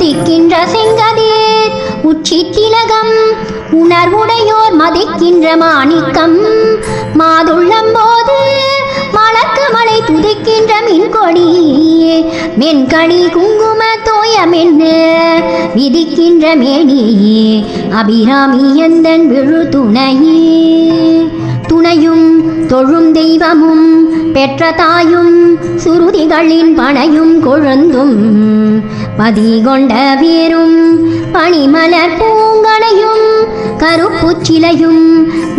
உதிக்கின்ற செங்கதிர் உச்சி திலகம் உணர்வுடையோர் மதிக்கின்ற மாணிக்கம் மாதுள்ளம் போது மலக்கு மலை துதிக்கின்ற மின்கொடி மென்கணி குங்கும தோயமென்ன விதிக்கின்ற மேனியே அபிராமி எந்தன் விழு துணையே துணையும் தொழும் தெய்வமும் பெற்ற தாயும் சுருதிகளின் பனையும் கொழுந்தும் பதிகொண்ட வீரும் பனிமலர் பூங்கனையும் கருப்புச்சிலையும்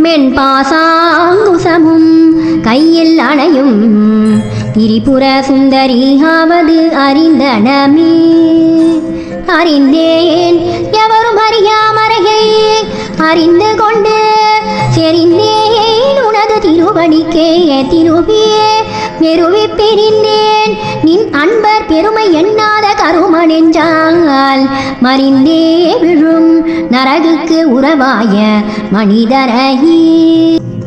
மென்பாசாங்குசமும் கையில் அணையும் திரிபுர சுந்தரியாவது அறிந்தனமே அறிந்தேன் எவரும் அறியாமறையை அறிந்து கொண்டு செறிந்தேன் உனது திருவடிக்கே திருவியே வெறுவி பிரிந்தேன் நின் அன்பர் பெருமை எண்ணாத கருமனென்றால் மறிந்தே விழும் நரகுக்கு உறவாய மனிதரையே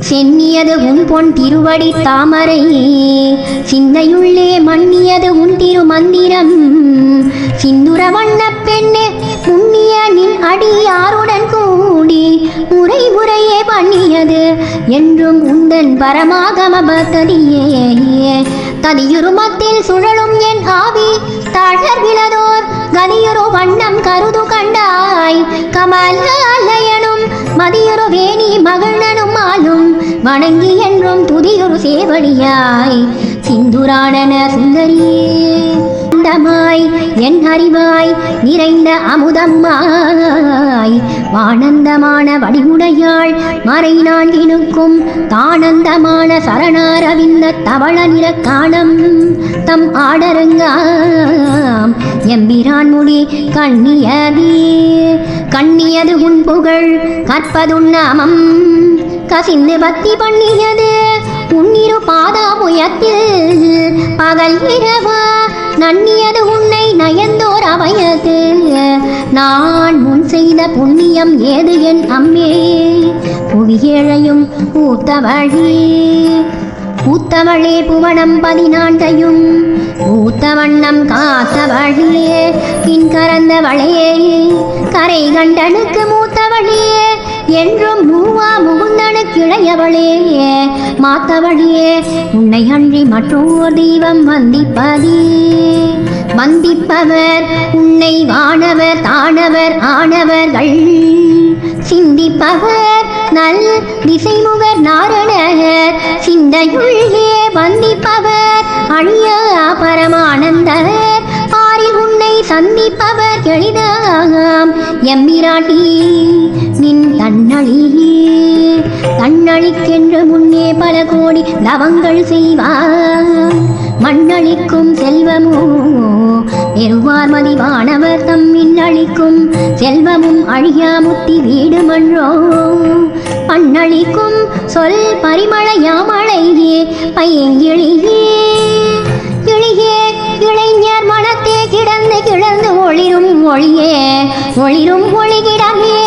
சென்னியது உன் பொன் திருவடி தாமரை சிந்தையுள்ளே மன்னியது உன் திருமந்திரம் சிந்துர வண்ண பெண்ணே புண்ணிய நின் அடியாருடன் கூடி முறை முறையே பண்ணியது என்றும் உந்தன் பரமாகம பக்தியே ததியுருமத்தில் சுழலும் என் ஆவி தளர் விழதோர் கதியுரு வண்ணம் கருது கண்டாய் கமலயனும் மதியுரு வேணி மகிழ்னனும் ஆளும் வணங்கி என்றும் துதியுரு சேவடியாய் சிந்துராணன சுந்தரியே என் அறிவாய் நிறைந்த அமுதம்மாய் வானந்தமான வடிவுடையாள் மறை நான்கினுக்கும் தானந்தமான சரணாரவிந்த தவள நிறக்காணம் தம் ஆடரங்காம் எம்பிரான் முடி கண்ணியதே கண்ணியது உன் புகழ் கற்பதுன் நாமம் கசிந்து பக்தி பண்ணியது உன்னிரு பாதாபுயத்தில் பகல் இரவா நன்னியது உன்னை நயந்தோர் அவையது நான் முன் செய்த புண்ணியம் ஏது என் அம்மே புவியேழையும் பூத்தவளே புவனம் 14 பூத்த வண்ணம் காத்தவளே பின் கறந்தவளே கரை கண்டனுக்கு மூத்தவளே என்றும் மூவா முகுந்தனுக்கு இளையவளே மாத்தவளே உன்னை அன்றி மற்றோர் தெய்வம் வந்திப்பவர் உன்னை வானவர் தானவர் ஆனவர்கள் சிந்திப்பவர் நல் திசைமுகர் நாரணர் சிந்தையுள்ளே வந்திப்பவர் அழிய பரமானந்தர் ஆரில் உன்னை சந்திப்பவர் எளிதாம் எம்பிராட்டி நின் தன்னழிக்கென்று முன்னே பல கோடி தவங்கள் செய்வார் மண்ணளிக்கும் செல்வமோ பெறுவார் மதிவானவர் தம்மின் அளிக்கும் செல்வமும் அழியா முத்தி வீடு மன்றோ பண்ணளிக்கும் சொல் பரிமளையாமழையே பையங்கிழியே இளைஞர் மனத்தே கிடந்து ஒளிரும் ஒளிகிடமே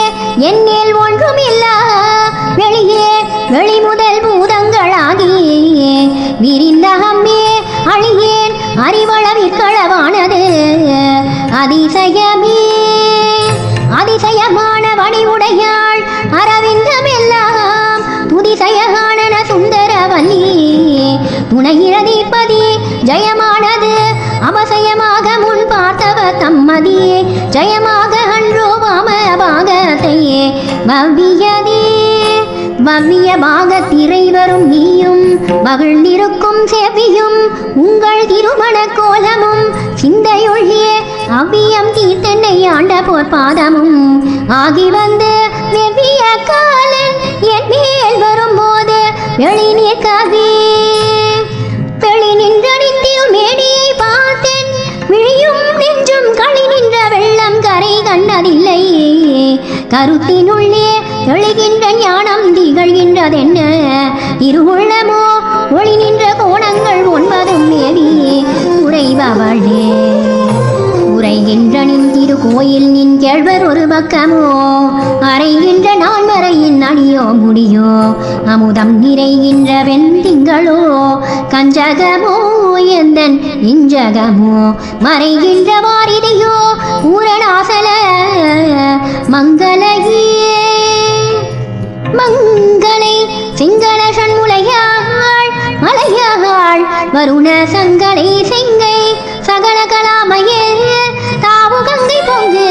என்னேல் ஒன்றும் இல்லா வெளி முதல் பூதங்களாகி விரிந்த அம்மே அழியேன் அறிவளவிற்களவானது அதிசயமான வடிவுடையாள் அரவிந்தம் எல்லாம் துதிசயகானன சுந்தரவல்லி துணையிழதிப்பதி ஜெயமானது அவசயமாக முன் பார்த்தவ தம்மதியே ஜெயமாக அன்றோ பாமபாகத்தையே வவ்விய பாகத்திரை வரும் நீயும் மகிழ்ந்திருக்கும் செவியும் உங்கள் திருமண கோலமும் சிந்தையொழியே அவ்வியம் தீர்த்தென்னை ஆண்ட போர்பாதமும் ஆகி வந்து வெவ்விய காலன் என் மேல் வரும்போது வெளி நின்றடித்திரு மேனியை பார்த்தேன் விழியும் நெஞ்சும் களி நின்ற வெள்ளம் கரை கண்டதில்லை கருத்தினுள்ளே தெளிகின்ற ஞானம் திகழ்கின்றதென்ன இருவுள்ளமோ ஒளி நின்ற கோணங்கள் 9 மேவி உறைபவளே உரைகின்ற நின் திருக்கோயில் நின் கேழ்வர் ஒரு பக்கமோ அறைகின்ற நான் வரையின் அணியோ முடியோ அமுதம் நிறைகின்ற வெண்திங்களோ கஞ்சகமோ எந்தன் இஞ்சகமோ மறைகின்ற வாரிதியோ பூரண மங்களையே மங்களை சிங்கள சண்முலையாள் மலையாள் வருண சங்களை செங்கை சகல கலாமையே தாவு கங்கை பொங்கு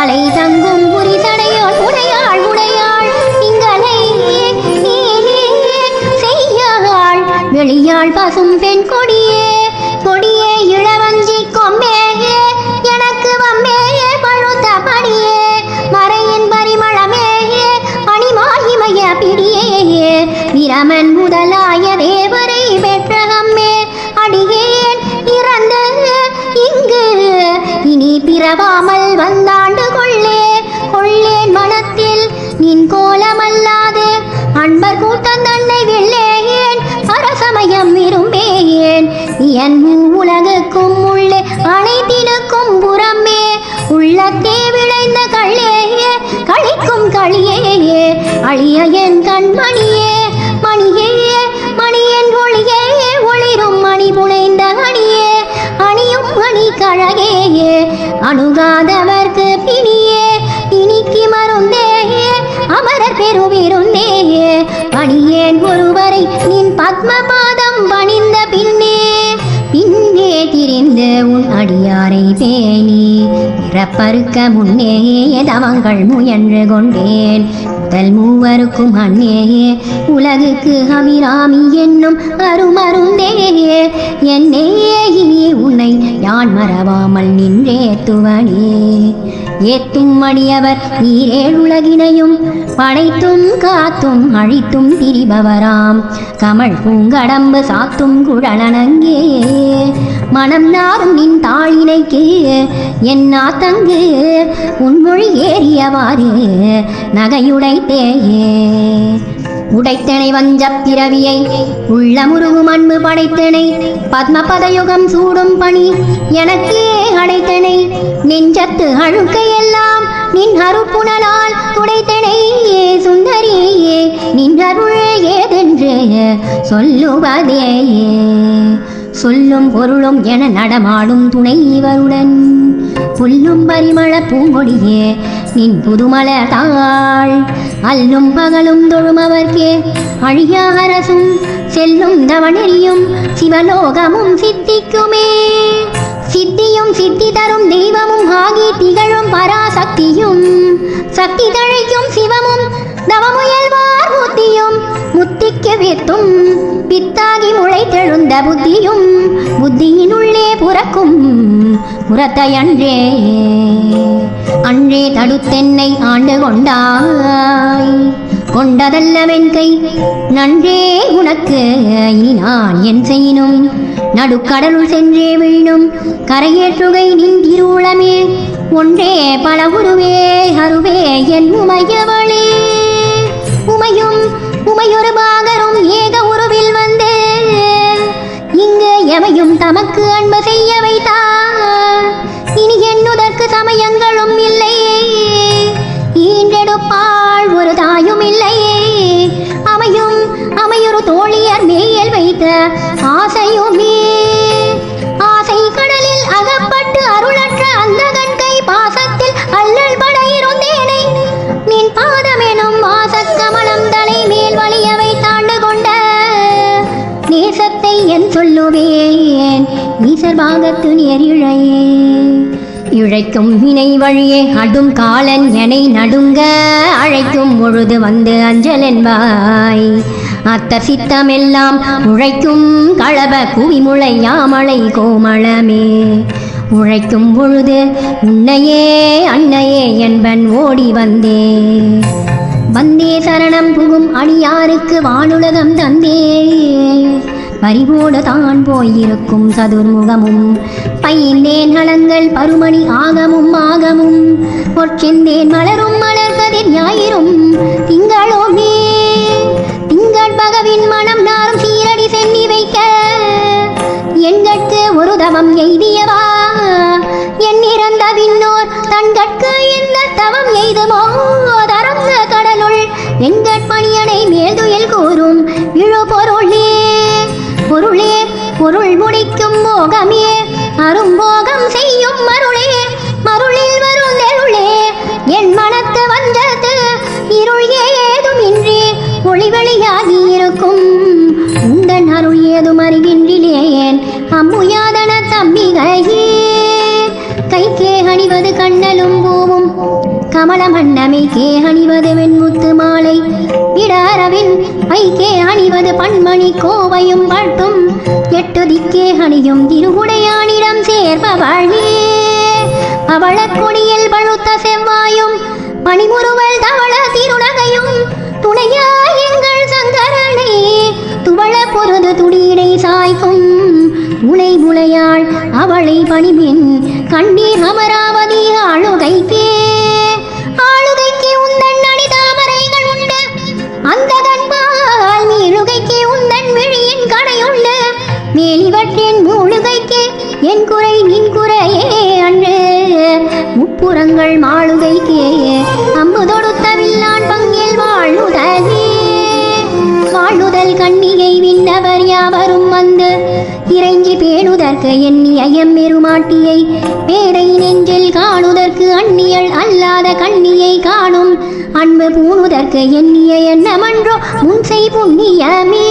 அலை தங்கும் புரி சடையோள் உடையாள் உடையாள் திங்களை செய்யாள் வெளியாள் பசும் பெண் கொடியே கொடியே இளவஞ்சி கொம்மே எனக்கு வம்மே பழுத்த படியே மறையின் பரிமளமே பணிமாயிமைய பிடியே விரமன் முதலாய தேவரை பெற்றகம்மே அடியேன் இறந்து இங்கு இனி பிறவாமல் வந்தாண்டு கொள்ளேன் மனத்தில் நின் கோலமல்லாது அன்பர் கூட்டம் தன்னை வெள்ளேன் அரசமயம் விரும்பேன் என் உலகுக்கும் உள்ளே அனைத்தினுக்கும் புறமே உள்ளத்தே விளைந்த கள்ளேயே கழிக்கும் களியே அழிய என் கண்மணியே மணியே மணியன் ஒளியே ஒளிரும் மணி புனைந்த அணியே அணியும் மணி கழகேயே அணுகாதவர்க்கு பிணியே பிணிக்கு மருந்தே அமரர் பெருவிருந்தே பணியேன் ஒருவரை நின் பத்மபாதம் பணிந்த பின்னே திரிந்து உன் அடியாரை பேணி பிறப்பறுக்க முன்னே தவங்கள் முயன்று கொண்டேன் முதல் மூவருக்கும் அன்னேயே உலகுக்கு அபிராமி என்னும் அருமருந்தே என்னே இனி உன்னை யான் மறவாமல் நின்றே துவனே ஏத்தும் அடியவர் நீரேழ் உலகினையும் படைத்தும் காத்தும் அழித்தும் திரிபவராம் கமல் பூங்கடம்பு சாத்தும் குழலனங்கே மனம் நாரும் நின் தாளினைக்கு என் நாத்தங்கு உன்மொழி ஏறியவாறு நகையுடைத்தேயே உடைத்தனை வஞ்சப் பிறவியை உள்ள முருகும் அன்பு படைத்தனை பத்மபதயுகம் சூடும் பணி எனக்கே அடைத்தனை நெஞ்சத்து அழுக்கையெல்லாம் நின் அருப்புணலால் துடைத்தனை சுந்தரியே நின் அருள் ஏதென்று சொல்லுவதேயே சொல்லும் பொருளும் என நடமாடும் துணைவருடன் புல்லும் பரிமள பூங்கொடியே நின் புதுமலர் தாள் அல்லும் பகலும் தொழுமவர்க்கே அழியா அரசும் செல்லும் தவணெறியும் சிவலோகமும் சித்திக்குமே சித்தியும் சித்தி தரும் தெய்வமும் ஆகி திகழும் பராசக்தியும் சக்தி தழைக்கும் சிவமும் தவமுயல்வார் முத்தியும் முத்திக்கு வித்தும் பித்தாகி முளைத்தெழுந்த புத்தியும் புத்தியினுள்ளே புறக்கும் புறத்தை அன்றே தடுத்தென்னை ஆண்டு கொண்டாய் கொண்டதல்ல வெண்கை நன்றே உனக்கு இனி நான் என் செய்யினும் நடுக்கடலுள் சென்றே வீழும் கரையேற்றுகை நின் திருவுளமே ஒன்றே பல உருவே அருவே என் உமையவளே உமையும் உமையொரு பாகரும் ஏக உருவில் வந்து இங்கு எமையும் தமக்கு அன்பு செய்ய வைத்தார் இனி என்னுதற்கு சமயங்களும் இல்லையே ஈன்றெடுப்பாள் ஒரு தாயும் இல்லையே அமையும் அமையொரு தோழியர் மேல் வைத்த ஆசையுமே ஆசை கடலில் அகப்பட்டு அருளற்ற அந்த கண்கை பாசத்தில் அல்லல் பட இருந்தேனை நின் பாதமெனும் வாசக்கமலம் தலை மேல் வலிய வைத்தாண்டு கொண்ட நேசத்தை என் சொல்லுவேன் ஈசர் பாகத்து நேரிழையே இழைக்கும் வினை வழியே அடும் காலன் எனை நடுங்க அழைக்கும் பொழுது வந்து அஞ்சல் என்பாய் அத்த சித்தமெல்லாம் உழைக்கும் களப குவிமுளை யாமலை கோமளமே உழைக்கும் பொழுது உன்னையே அன்னையே என்பன் ஓடி வந்தே சரணம் புகும் அடியாருக்கு வானுலகம் தந்தே பறிவோடு தான் போயிருக்கும் சதுர்முகமும் பைந்தேன் நலங்கள் பருமணி ஆகமும் பொற்செந்தேன் மலரும் மலர்கதிர் ஞாயிறும் திங்களோமே திங்கள் பகவின் மனம் நாரும் சீரடி சென்னி வைக்க எண்கட்கு ஒரு தவம் எய்தியவா என் இறந்த விண்ணோர் தன்கட்கு என்ன தவம் எய்துமோ தரங்க கடலுள் வெங்கட்மணியனை மேல்துயில் கூறும் இழு பொருளே பொருளே பொருள் முடிக்கும் மோகமே அரும்போகம் செய்யும் மருளே மருளில் வரும் நெருளே என் மனத்து கே அணிவது கண்ணலும் பூவும் கமல மன்னமைக்கே அணிவது வெண்முத்து மாலை இடரவின் ஐக்கே அணிவது பன்மணி கோவையும் பட்டும் எட்டு திக்கே அணியும் திருகுடையானிடம் சேர்பவழே அவள கொடியில் பழுத்த செவ்வாயும் மணிமுறுவல் தவள திருநகையும் துணையா எங்கள் சங்கரனே துவள பொருது துடியடை சாய்க்கும் உலை முளையாள் அவளை பணிமின் கண்ணீர் அமராவதி ஆளுகைக்கே உந்தன் அணி தாமரைகள் உண்டு அந்த கண்பால் மீழுகைக்கு உந்தன் விழியின் கடையுண்டு மேலிவற்றின் மூழுகைக்கு என் குறை நின் குறையே அன்று முப்புறங்கள் மாளுகைக்கே அம்பு தொடுத்த வில்லான் பங்கில் வாழுதல் கண்ணிகை விண்ணவர் யாவரும் வந்து இறைஞ்சி பேணுதற்கு எண்ணிய எம்மெருமாட்டியை பேரை நெஞ்சில் காணுதற்கு அந்நியல் அல்லாத கண்ணியை காணும் அன்பு பூணுதற்கு எண்ணிய எண்ணமன்றோ முன்செய் புண்ணியமே.